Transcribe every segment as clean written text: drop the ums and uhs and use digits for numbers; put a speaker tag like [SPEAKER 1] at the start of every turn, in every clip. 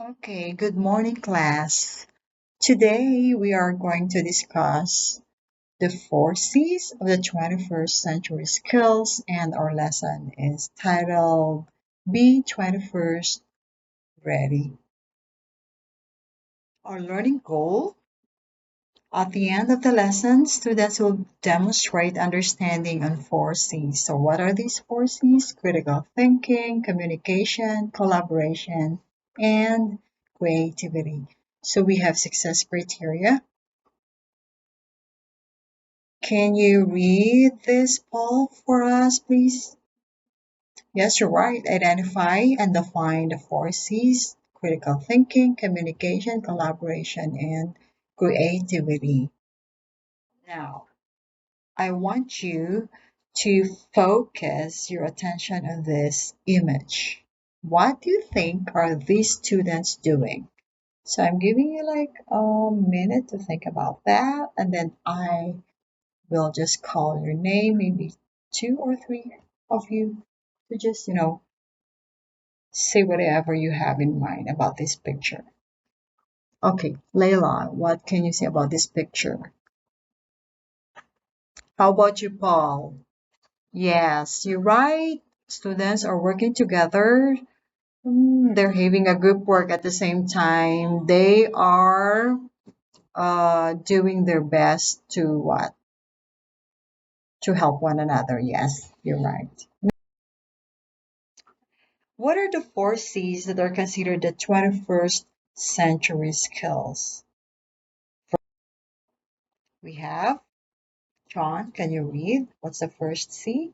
[SPEAKER 1] Okay, good morning, class. Today we are going to discuss the four C's of the 21st century skills, and our lesson is titled Be 21st Ready. Our learning goal at the end of the lesson, students will demonstrate understanding on four C's. So, what are these four C's? Critical thinking, communication, collaboration, and creativity. So, we have success criteria. Can you read this, Paul, for us, please? Yes, you're right. Identify and define the four C's: critical thinking, communication, collaboration, and creativity. Now, I want you to focus your attention on this image. What do you think are these students doing? So I'm giving you like a minute to think about that, and then I will just call your name, maybe two or three of you, to just, say whatever you have in mind about this picture. Okay, Layla, what can you say about this picture? How about you, Paul? Yes, you're right. Students are working together. They're having a group work at the same time. They are doing their best to what? To help one another. Yes, you're right. What are the four C's that are considered the 21st century skills? We have, John, can you read? What's the first C?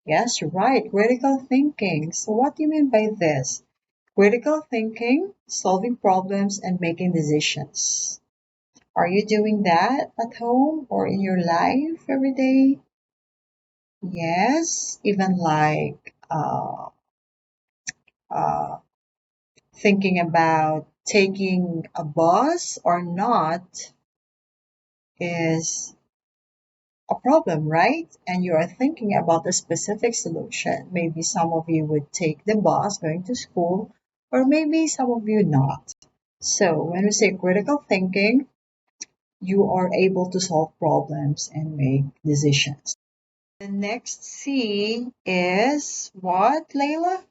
[SPEAKER 1] Yes, you're right. Critical thinking. So, what do you mean by this? Critical thinking, solving problems, and making decisions. Are you doing that at home or in your life every day? Yes, even like uh, thinking about taking a bus or not is a problem, right? And you are thinking about a specific solution. Maybe some of you would take the bus going to school, or maybe some of you not. So, when we say critical thinking, you are able to solve problems and make decisions. The next C is what, Layla?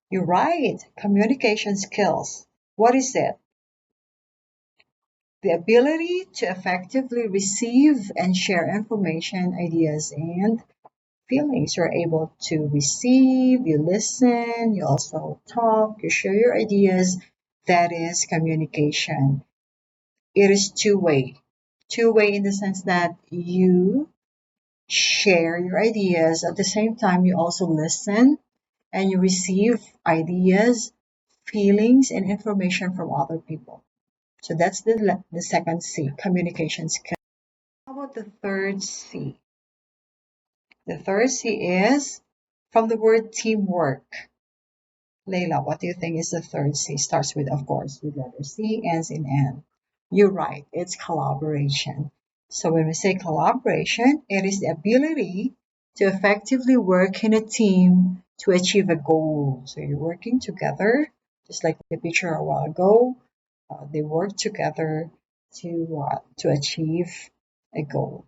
[SPEAKER 1] You're right, communication skills. What is it? The ability to effectively receive and share information, ideas, and feelings. You're able to receive, you listen, you also talk, you share your ideas. That is communication. It is two-way. Two-way in the sense that you share your ideas. At the same time, you also listen and you receive ideas, feelings, and information from other people. So that's the second C, communication skill. How about the third C? The third C is from the word teamwork. Layla, what do you think is the third C? Starts with, of course, with letter C, ends in N. You're right, it's collaboration. So when we say collaboration, it is the ability to effectively work in a team to achieve a goal. So you're working together, just like the picture a while ago. They work together to achieve a goal.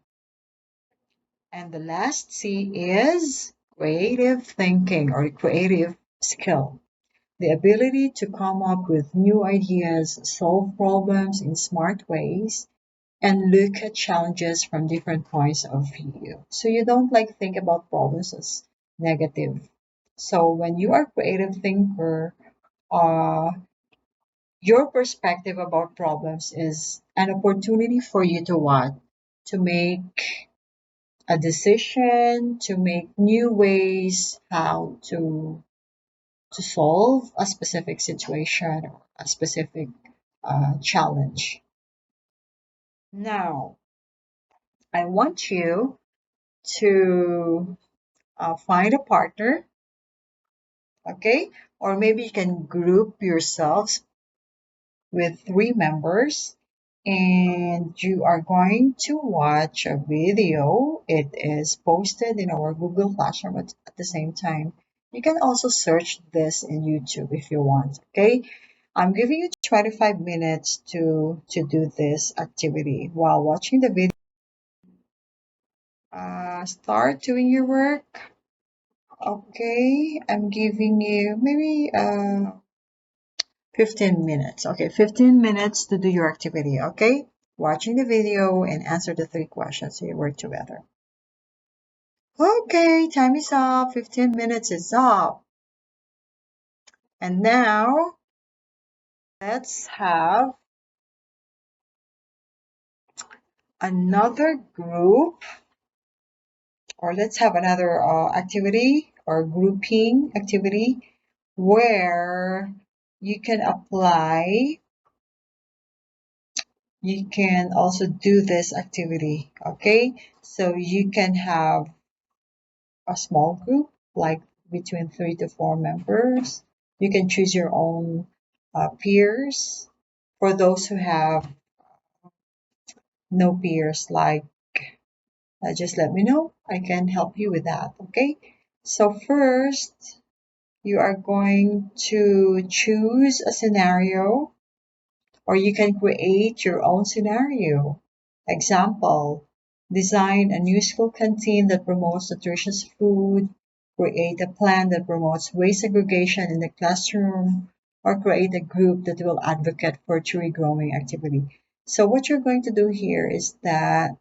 [SPEAKER 1] And the last C is creative thinking or creative skill. The ability to come up with new ideas, solve problems in smart ways, and look at challenges from different points of view. So you don't like think about problems as negative. So when you are a creative thinker, uh, your perspective about problems is an opportunity for you to what? To make a decision, to make new ways how to solve a specific situation or a specific challenge. Now, I want you to find a partner, okay? Or maybe you can group yourselves with three members and you are going to watch a video. It is posted in our Google Classroom at the same time. You can also search this in YouTube if you want, okay? I'm giving you 25 minutes to do this activity. While watching the video, start doing your work. Okay, I'm giving you maybe 15 minutes. Okay, 15 minutes to do your activity. Okay, watching the video and answer the 3 questions so you work together. Okay, time is up. 15 minutes is up. And now let's have another group, or let's have another activity or grouping activity where you can apply, you can also do this activity. Okay, so you can have a small group like between 3 to 4 members. You can choose your own peers. For those who have no peers, like just let me know. I can help you with that. Okay, so first you are going to choose a scenario, or you can create your own scenario. Example, design a new school canteen that promotes nutritious food, create a plan that promotes waste segregation in the classroom, or create a group that will advocate for tree growing activity. So what you're going to do here is that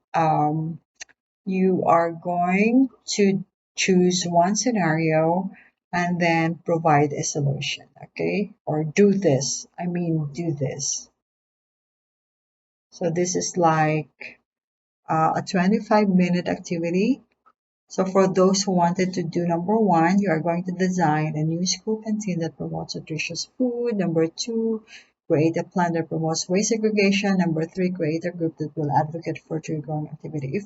[SPEAKER 1] you are going to choose one scenario and then provide a solution, okay? Or do this. I mean, do this. So this is like a 25-minute activity. So for those who wanted to do number 1, you are going to design a new school canteen that promotes nutritious food. Number 2, create a plan that promotes waste segregation. Number 3, create a group that will advocate for tree growing activity.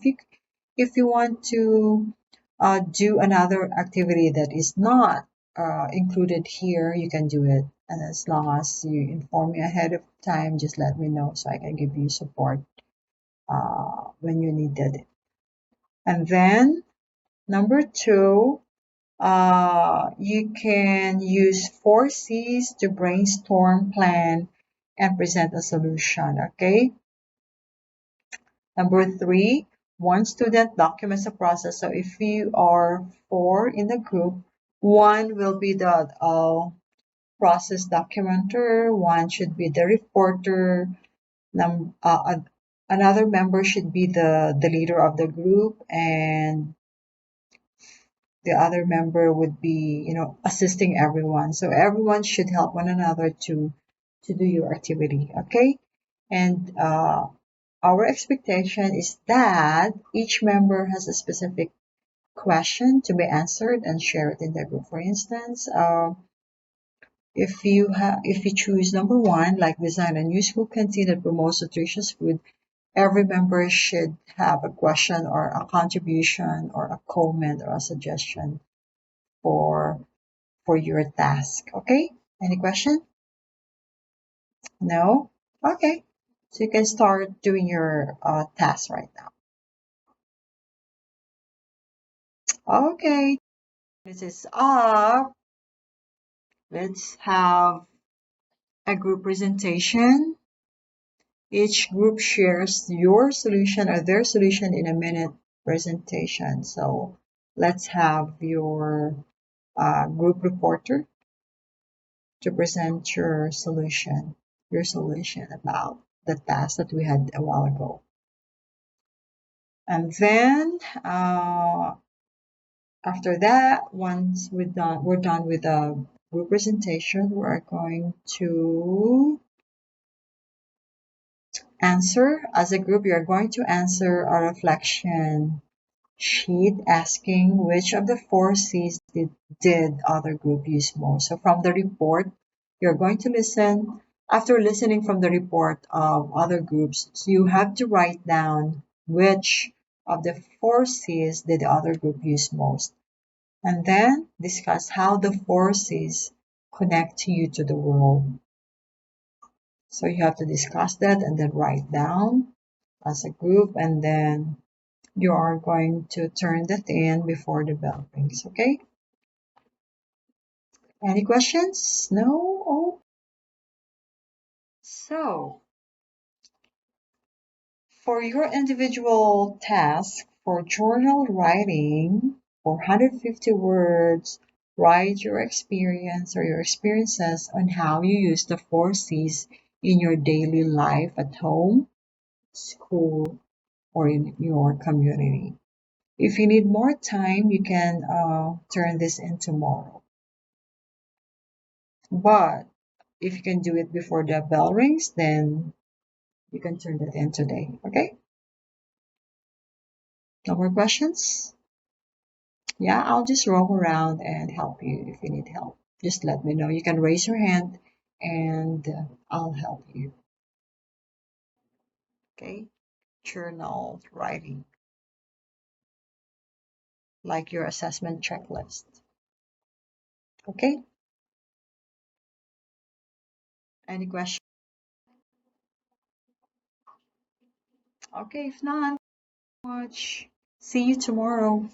[SPEAKER 1] If you want to do another activity that is not included here, you can do it. And as long as you inform me ahead of time, just let me know so I can give you support when you needed it. And then number 2, you can use 4 C's to brainstorm, plan, and present a solution. Okay. Number 3, one student documents the process. So if you are 4 in the group, one will be the process documenter, one should be the reporter, another member should be the leader of the group, and the other member would be, assisting everyone. So everyone should help one another to do your activity. Okay. And our expectation is that each member has a specific question to be answered and share it in the group. For instance, if you choose number 1, like design a new school canteen that promotes nutritious food, every member should have a question or a contribution or a comment or a suggestion for your task. Okay? Any question? No? Okay. So you can start doing your task right now. Okay. This is up. Let's have a group presentation. Each group shares your solution or their solution in a minute presentation. So let's have your group reporter to present your solution about the task that we had a while ago. And then after that, once we're done with the group presentation, we're going to answer. As a group, you're going to answer a reflection sheet asking which of the 4 C's did other group use most. So from the report, you're going to listen. After listening from the report of other groups, so you have to write down which of the 4 C's did the other group use most. And then discuss how the 4 C's connect you to the world. So you have to discuss that and then write down as a group, and then you are going to turn that in before the bell rings. Okay? Any questions? No? Oh, So, for your individual task for journal writing, for 150 words, write your experience or your experiences on how you use the 4 C's in your daily life at home, school, or in your community. If you need more time, you can turn this in tomorrow. But if you can do it before the bell rings, then you can turn that in today. Okay? No more questions? Yeah, I'll just roam around and help you if you need help. Just let me know. You can raise your hand and I'll help you. Okay? Journal writing, like your assessment checklist. Okay? Any questions? Okay, if not, much. See you tomorrow.